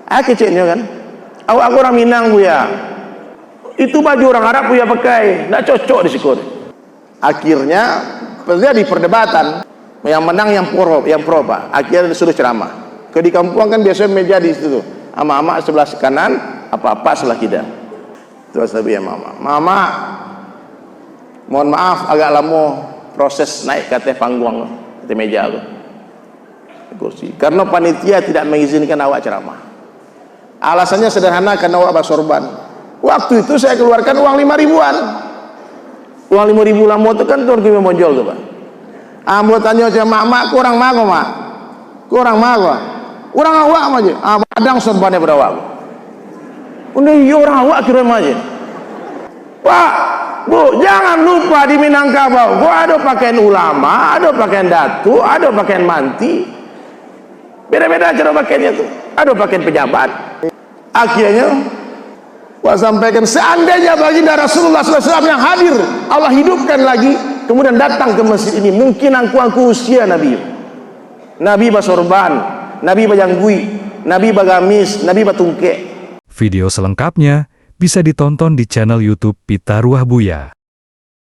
Kecilnya kan, awak orang Minang Buya, itu baju orang Arab Buya pakai, tidak cocok di sikut. Akhirnya terjadi perdebatan, yang menang yang pro Pak. Akhirnya disuruh ceramah. Di kampung kan biasanya meja di situ, ama-ama sebelah kanan, apa-apa sebelah kiri. Terus tapi ya mama, mohon maaf agak lama proses naik ke atas panggung, ke meja tu, kursi. Karena panitia tidak mengizinkan awak ceramah. Alasannya sederhana, karena awak bersorban. Waktu itu saya keluarkan uang 5 ribuan. Uang 5 ribu lama itu kan turun kami monjol tu Pak. Ambo tanya sama mak, kurang mago mak, kurang mago, kurang awak aja. Padang sorbannya pada awak. Udah iya orang awak kira aja. Pak, Bu, jangan lupa di Minangkabau, gua ada pakaian ulama, ada pakaian datu, ada pakaian manti. Beda-beda cara pakaiannya tuh. Ada pakaian pejabat. Akhirnya gua sampaikan, seandainya baginda Rasulullah SAW yang hadir, Allah hidupkan lagi, kemudian datang ke masjid ini, mungkin aku usia Nabi. Nabi basorban, Nabi bajanggui, Nabi bagamis, Nabi batungke. Video selengkapnya bisa ditonton di channel YouTube Pita Ruah Buya.